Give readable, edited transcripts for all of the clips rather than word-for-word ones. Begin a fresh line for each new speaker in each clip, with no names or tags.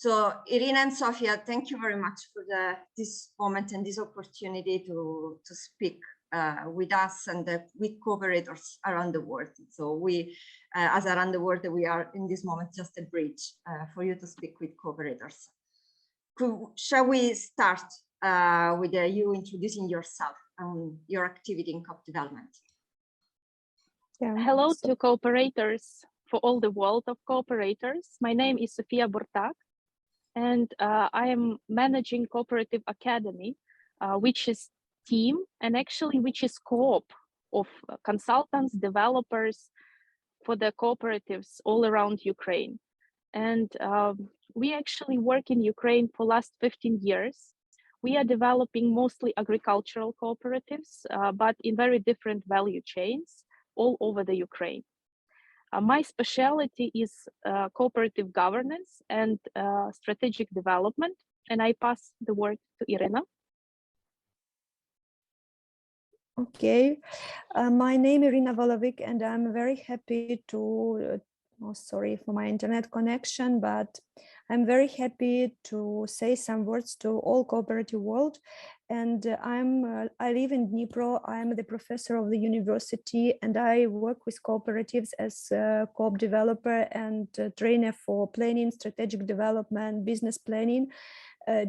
So Iryna and Sofia, thank you very much for this moment and this opportunity to speak with us and with cooperators around the world. So we, as Around the World, we are in this moment just a bridge for you to speak with cooperators. Shall we start with you introducing yourself and your activity in Coop development?
Yeah. Hello to cooperators for all the world of cooperators. My name is Sofia Burtak, and I am managing Cooperative Academy, which is team and actually which is co-op of consultants, developers for the cooperatives all around Ukraine. And we actually work in Ukraine for last 15 years. We are developing mostly agricultural cooperatives, but in very different value chains all over the Ukraine. My specialty is cooperative governance and strategic development, and I pass the word to Iryna.
Okay, my name is Iryna Volovyk, and I'm very happy to, sorry for my internet connection, but I'm very happy to say some words to all cooperative world. And I live in Dnipro. I'm the professor of the university, and I work with cooperatives as a co-op developer and trainer for planning, strategic development, business planning.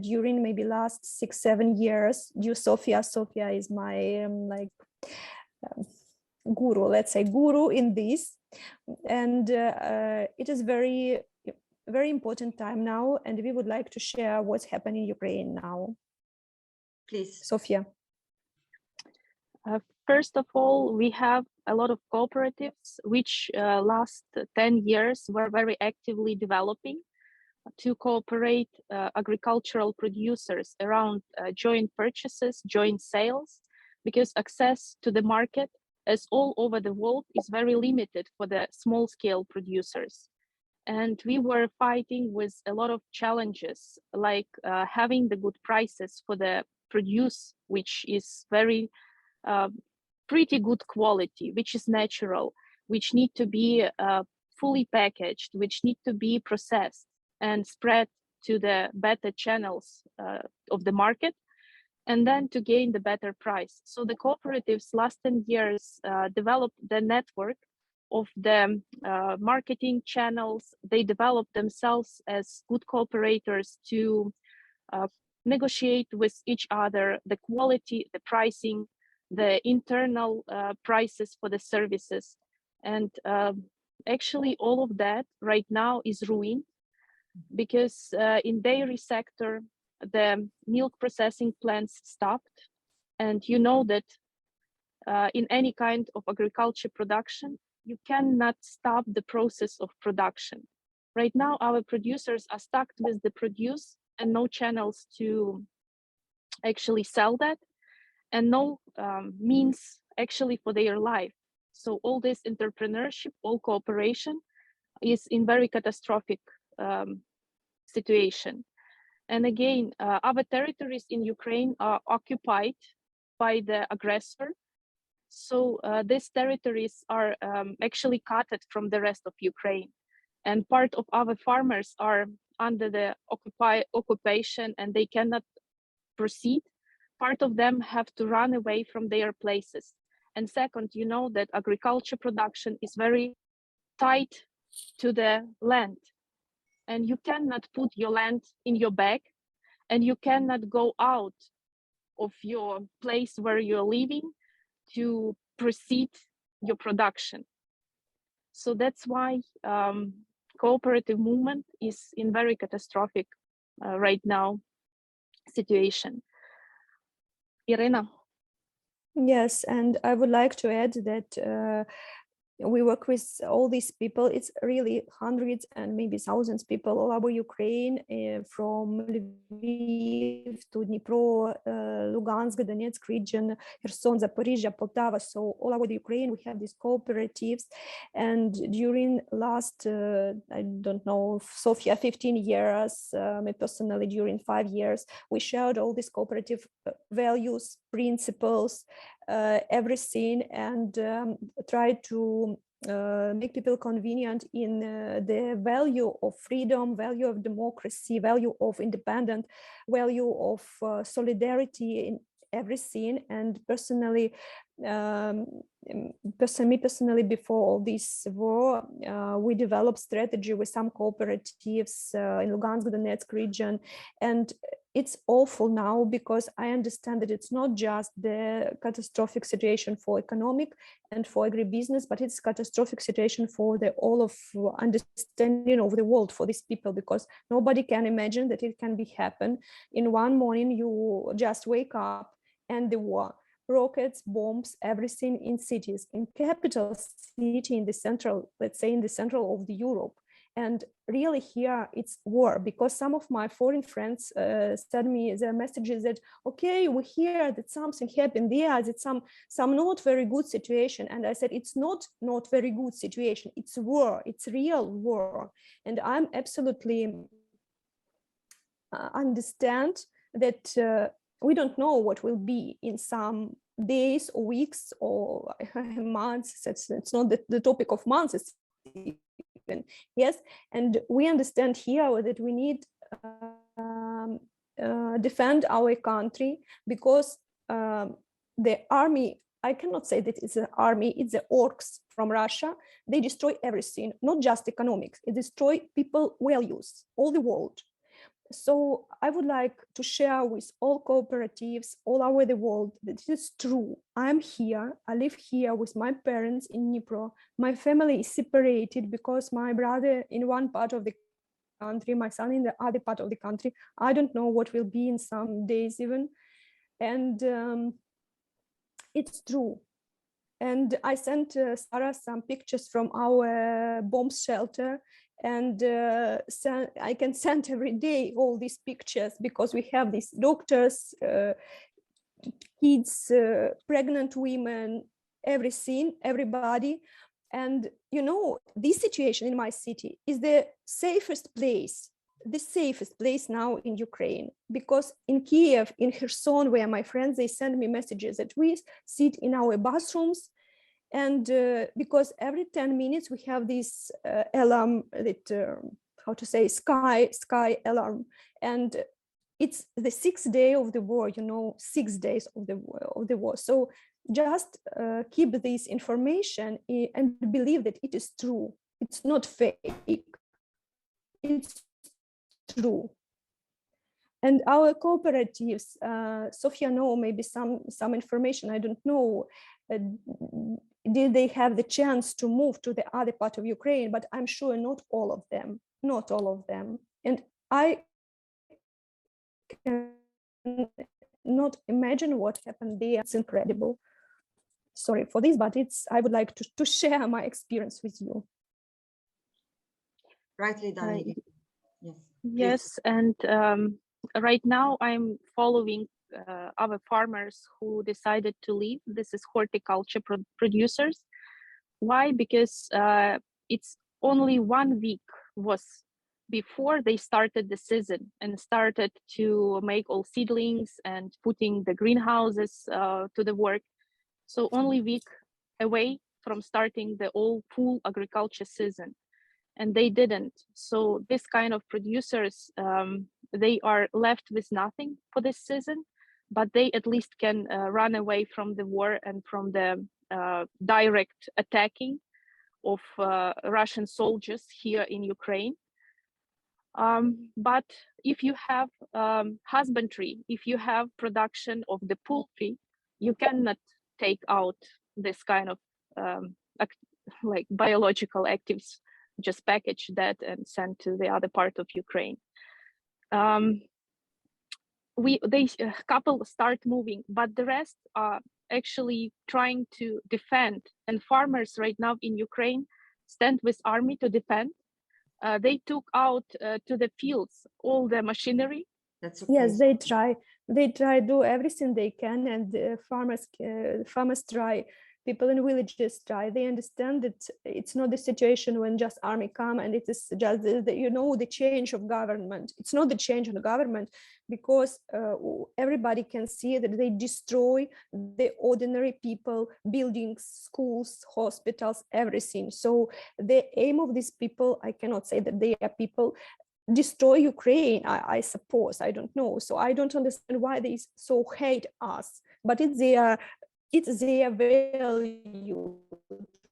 During maybe last 6-7 years. Sofia is my guru, let's say guru in this, and it is very important time now, and we would like to share what's happening in Ukraine now.
Please,
Sofia.
First of all, we have a lot of cooperatives which last 10 years were very actively developing to cooperate agricultural producers around joint purchases, joint sales, because access to the market as all over the world is very limited for the small scale producers. And we were fighting with a lot of challenges, like having the good prices for the produce, which is very pretty good quality, which is natural, which need to be fully packaged, which need to be processed and spread to the better channels of the market, and then to gain the better price. So the cooperatives last 10 years developed the network of the marketing channels. They developed themselves as good cooperators to negotiate with each other the quality, the pricing, the internal prices for the services. And actually all of that right now is ruined, because in dairy sector, the milk processing plants stopped. And you know that in any kind of agriculture production, you cannot stop the process of production. Right now, our producers are stuck with the produce and no channels to actually sell that, and no means actually for their life. So all this entrepreneurship, all cooperation is in very catastrophic situation. And again, our territories in Ukraine are occupied by the aggressor. So these territories are actually cut from the rest of Ukraine. And part of our farmers are under the occupation and they cannot proceed. Part of them have to run away from their places. And second, you know that agriculture production is very tied to the land. And you cannot put your land in your bag, and you cannot go out of your place where you're living to proceed your production. So that's why cooperative movement is in very catastrophic right now situation. Iryna.
Yes, and I would like to add that we work with all these people. It's really hundreds and maybe thousands of people all over Ukraine, from Lviv to Dnipro, Lugansk, Donetsk region, Kherson, Zaporizhia, Poltava. So all over the Ukraine, we have these cooperatives. And during last, I don't know, Sofia, 15 years, me personally, during 5 years, we shared all these cooperative values, principles, everything, and try to make people convenient in the value of freedom, value of democracy, value of independence, value of solidarity in every scene. And personally, personally, before all this war, we developed strategy with some cooperatives in Lugansk, Donetsk region, and it's awful now because I understand that it's not just the catastrophic situation for economic and for agribusiness, but it's catastrophic situation for the all of understanding of the world for these people, because nobody can imagine that it can be happen in one morning. You just wake up and the war, rockets, bombs, everything in cities, in capital city, in the central, let's say in the central of the Europe. And really here it's war, because some of my foreign friends send me their messages that, okay, we hear that something happened there, that some not very good situation. And I said, it's not very good situation, it's war, it's real war. And I'm absolutely understand that we don't know what will be in some days or weeks or months. It's not the topic of months, it's yes, and we understand here that we need defend our country, because the army, I cannot say that it's an army, it's the orcs from Russia. They destroy everything, not just economics, it destroy people values, all the world. So I would like to share with all cooperatives all over the world that it is true. I'm here, I live here with my parents in Dnipro. My family is separated because my brother in one part of the country, my son in the other part of the country. I don't know what will be in some days even. And it's true. And I sent Sara some pictures from our bomb shelter, and I can send every day all these pictures, because we have these doctors, kids, pregnant women, everything, everybody. And you know, this situation in my city is the safest place now in Ukraine, because in Kiev, in Kherson, where my friends, they send me messages that we sit in our bathrooms, and because every 10 minutes we have this alarm, that how to say, sky alarm, and it's the 6th day of the war, you know, 6 days of the war. So just keep this information and believe that it is true. It's not fake. It's true. And our cooperatives, Sofia know maybe some information, I don't know. Did they have the chance to move to the other part of Ukraine? But I'm sure not all of them. And I cannot imagine what happened there. It's incredible. Sorry for this, but I would like to share my experience with you.
Rightly done. Yes.
Yes, and right now I'm following other farmers who decided to leave. This is horticulture producers. Why? Because it's only 1 week was before they started the season and started to make all seedlings and putting the greenhouses to the work. So only week away from starting the all full agriculture season. And they didn't. So this kind of producers, they are left with nothing for this season, but they at least can run away from the war and from the direct attacking of Russian soldiers here in Ukraine. But if you have husbandry, if you have production of the poultry, you cannot take out this kind of like biological actives, just package that and send to the other part of Ukraine. Couple start moving, but the rest are actually trying to defend. And farmers right now in Ukraine stand with army to defend. They took out to the fields all the machinery.
That's okay.
Yes, they try do everything they can, and farmers try people in villages try. They understand that it's not the situation when just army come and it is just the change of government. It's not the change of the government, because everybody can see that they destroy the ordinary people, buildings, schools, hospitals, everything. So the aim of these people, I cannot say that they are people, destroy Ukraine, I suppose. I don't know. So I don't understand why they so hate us, but it's their value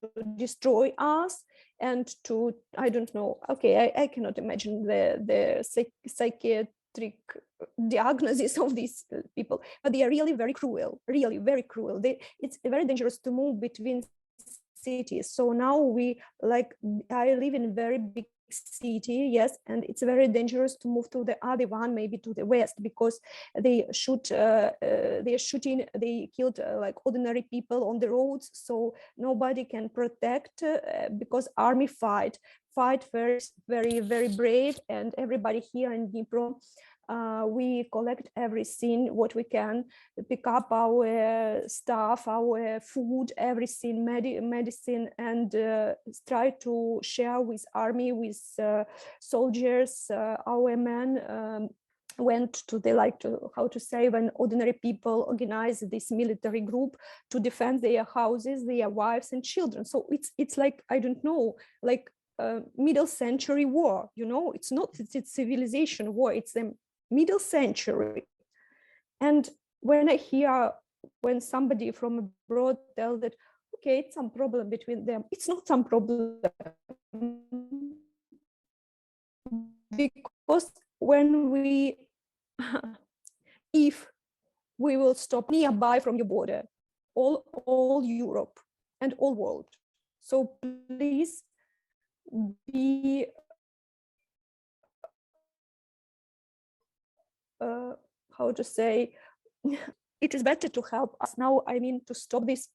to destroy us and to, I don't know. Okay, I cannot imagine the psychiatric diagnosis of these people, but they are really very cruel, really very cruel. It's very dangerous to move between cities. So now I live in a very big city, yes, and it's very dangerous to move to the other one, maybe to the west, because they are shooting, they killed like ordinary people on the roads, so nobody can protect because army fight very, very brave, and everybody here in Dnipro, we collect everything what we can, pick up our stuff, our food, everything, medicine, and try to share with army, with soldiers. Our men went to when ordinary people organize this military group to defend their houses, their wives and children. So it's like, I don't know, like middle century war, it's not, it's civilization war, it's the middle century. And when somebody from abroad tells that, okay, it's some problem between them, it's not some problem, because if we will stop nearby from your border, all Europe and all world. So please be how to say, it is better to help us now, I mean, to stop this,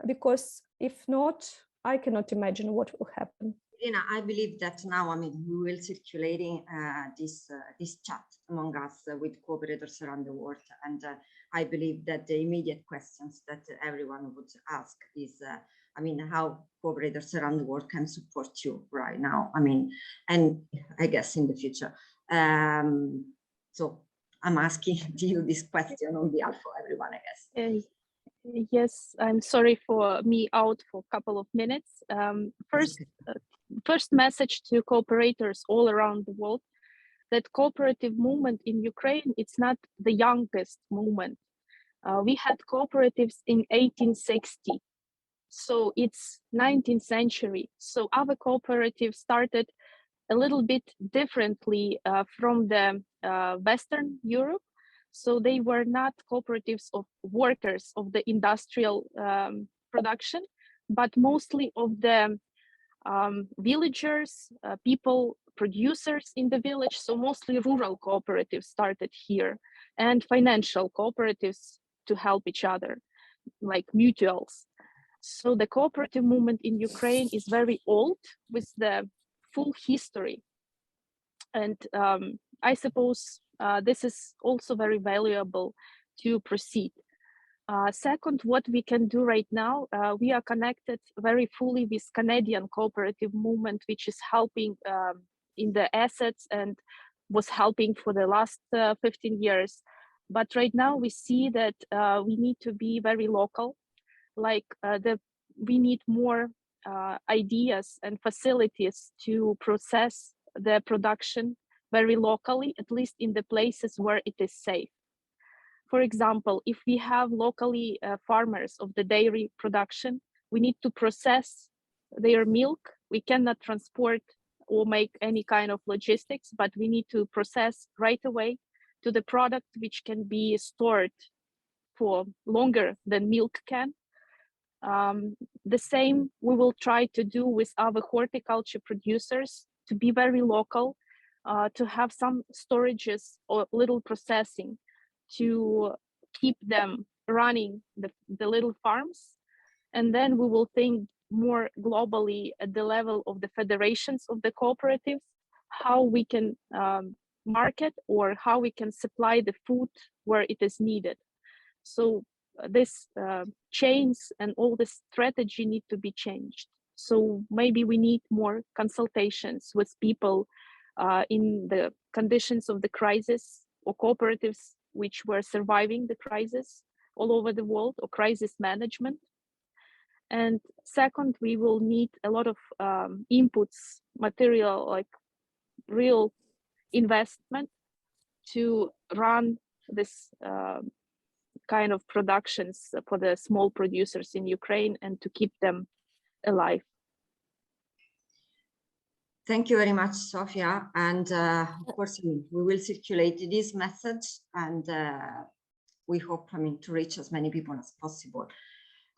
because if not, I cannot imagine what will happen.
Iryna, I believe that now, I mean, we will circulating this chat among us with cooperators around the world, and I believe that the immediate questions that everyone would ask is, I mean, how cooperators around the world can support you right now, I mean, and I guess in the future. So I'm asking you this question on behalf of everyone, I guess.
Yes, I'm sorry for me out for a couple of minutes. First message to cooperators all around the world, that cooperative movement in Ukraine, it's not the youngest movement. We had cooperatives in 1860, so it's 19th century. So our cooperative started a little bit differently from the Western Europe. So they were not cooperatives of workers of the industrial production, but mostly of the villagers, people, producers in the village. So mostly rural cooperatives started here, and financial cooperatives to help each other, like mutuals. So the cooperative movement in Ukraine is very old, with the full history. And I suppose this is also very valuable to proceed. Second, what we can do right now, we are connected very fully with Canadian cooperative movement, which is helping in the assets and was helping for the last 15 years. But right now we see that we need to be very local, like we need more ideas and facilities to process the production very locally, at least in the places where it is safe. For example, if we have locally farmers of the dairy production, we need to process their milk. We cannot transport or make any kind of logistics, but we need to process right away to the product which can be stored for longer than milk can. The same we will try to do with other horticulture producers, to be very local, to have some storages or little processing to keep them running, the little farms. And then we will think more globally at the level of the federations of the cooperatives, how we can market or how we can supply the food where it is needed. So this chains and all the strategy need to be changed. So maybe we need more consultations with people in the conditions of the crisis, or cooperatives which were surviving the crisis all over the world, or crisis management. And second, we will need a lot of inputs, material, like real investment to run this kind of productions for the small producers in Ukraine and to keep them alive.
Thank you very much, Sofia. And of course, we will circulate this message, and we hope, to reach as many people as possible,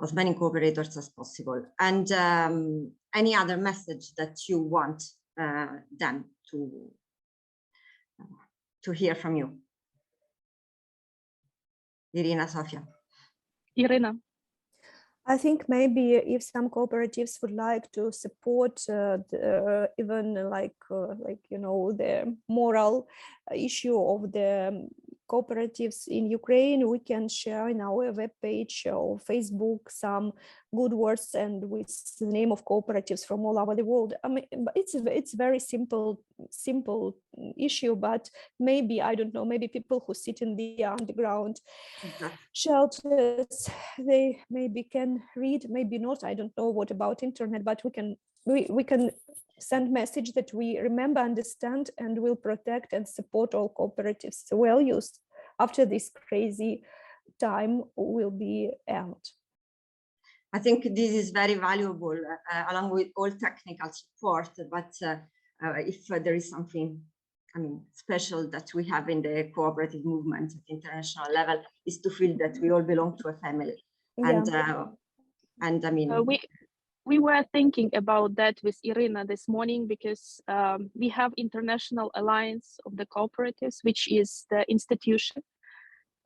as many cooperators as possible. And any other message that you want them to hear from you? Iryna, Sofia.
Iryna.
I think maybe if some cooperatives would like to support even the moral issue of the cooperatives in Ukraine, we can share in our webpage or Facebook some good words and with the name of cooperatives from all over the world. I mean, it's very simple issue, but maybe, I don't know, maybe people who sit in the underground shelters, they maybe can read, maybe not. I don't know what about internet, but we can send message that we remember, understand, and will protect and support all cooperatives' values after this crazy time will be end.
I think this is very valuable, along with all technical support. But if there is something, special that we have in the cooperative movement at international level, is to feel that we all belong to a family.
Yeah.
We were thinking about that with Iryna this morning, because we have International Alliance of the Cooperatives, which is the institution.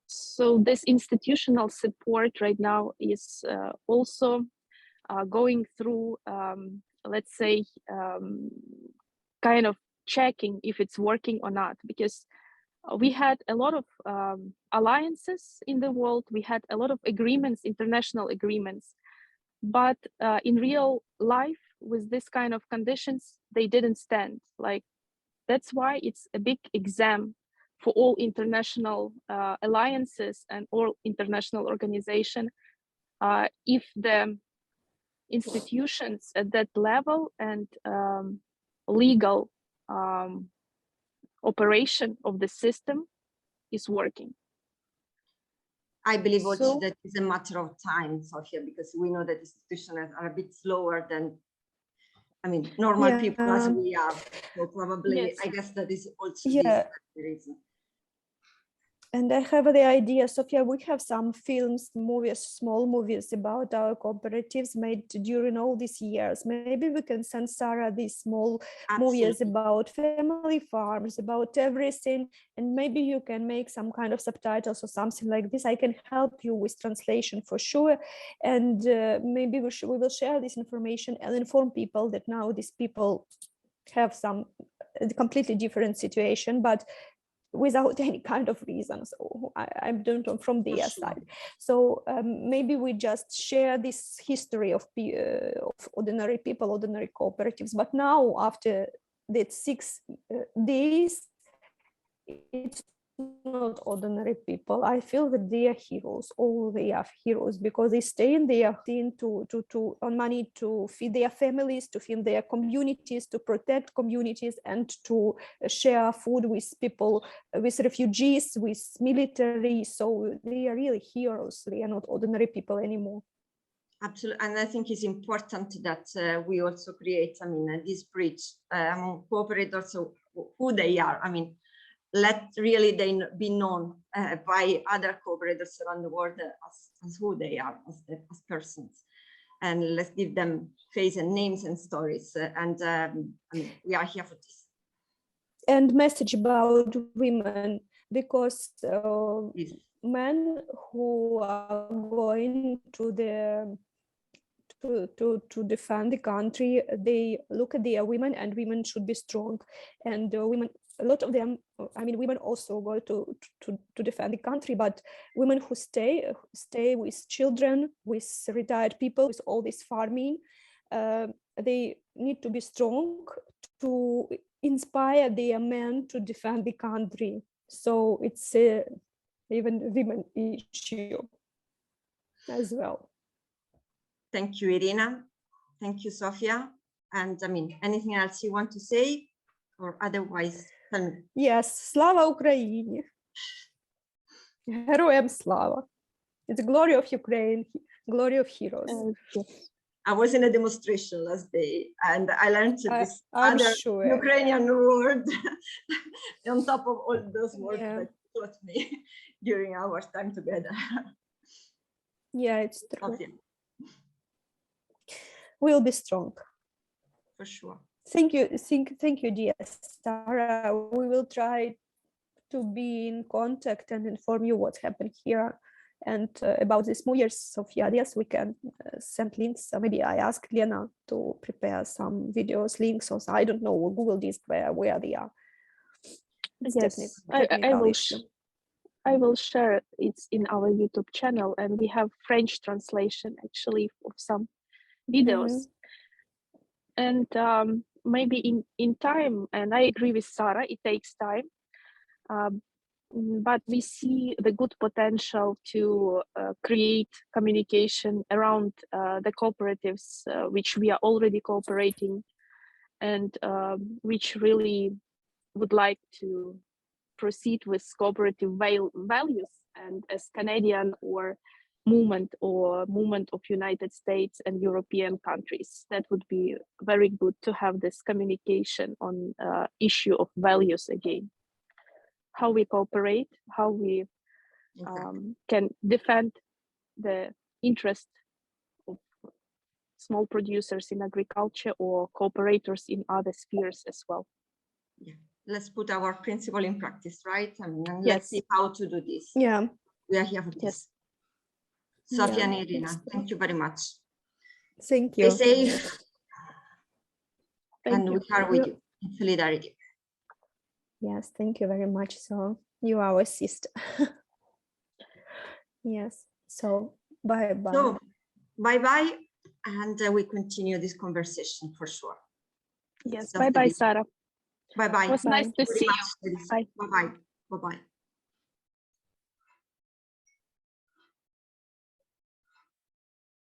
So this institutional support right now is also going through, let's say, kind of checking if it's working or not, because we had a lot of alliances in the world. We had a lot of agreements, international agreements, but in real life, with this kind of conditions, they didn't stand. Like, that's why it's a big exam for all international alliances and all international organizations. If the institutions at that level and legal operation of the system is working.
I believe also that it's a matter of time, Sofia, because we know that institutions are a bit slower than, normal people as we are. So probably, yes. I guess that is also the reason.
And I have the idea, Sofia, we have some films, movies, small movies about our cooperatives made during all these years. Maybe we can send Sara these small movies about family farms, about everything, and maybe you can make some kind of subtitles or something like this. I can help you with translation for sure. And maybe we will share this information and inform people that now these people have some completely different situation, but without any kind of reason. So I don't know from their side. So maybe we just share this history of ordinary people, ordinary cooperatives. But now, after that 6 days, it's not ordinary people. I feel that they are heroes. All they are heroes because they stay in their team to earn money, to feed their families, to feed their communities, to protect communities, and to share food with people, with refugees, with military. So they are really heroes. They are not ordinary people anymore.
Absolutely, and I think it's important that we also create, this bridge among cooperators, so who they are. Let really they be known by other cooperators around the world as who they are, as persons, and let's give them face and names and stories. We are here for this.
And message about women, because men who are going to to defend the country, they look at the women, and women should be strong. And women, a lot of them, I mean, women also go to defend the country, but women who stay with children, with retired people, with all this farming, they need to be strong to inspire their men to defend the country. So it's even women issue as well.
Thank you, Iryna. Thank you, Sofia. And I mean, anything else you want to say, or otherwise?
Yes, Slava Ukraini. Героям слава. It's the glory of Ukraine, glory of heroes.
I was in a demonstration last day, and I learned this other
sure.
Ukrainian word on top of all those words that taught me during our time together.
Yeah, it's true.
Okay.
We'll be strong.
For sure.
Thank you, dear Sara. We will try to be in contact and inform you what happened here. And about this New Year's, Sofia, yes, we can send links. So maybe I asked Lena to prepare some videos, links, or I don't know, Google this where they are. It's
yes, I will share it in our YouTube channel, and we have French translation actually of some videos. And maybe in time, and I agree with Sara, it takes time. But we see the good potential to create communication around the cooperatives which we are already cooperating, and which really would like to proceed with cooperative values. And as Canadian or movement of United States and European countries, that would be very good to have this communication on issue of values again. How we cooperate, how we can defend the interest of small producers in agriculture or cooperators in other spheres as well.
Yeah, let's put our principle in practice, right? And let's see how to do this.
Yeah,
we are here for this. Sofia and Iryna, thank you very much.
Thank you.
Stay safe. And we are with you in solidarity.
Yes, thank you very much. So you are our sister. Yes. So bye-bye.
So bye-bye, and we continue this conversation for sure.
Yes. Bye-bye, Sara.
Bye-bye.
It was nice to see you.
Bye-bye. Bye-bye.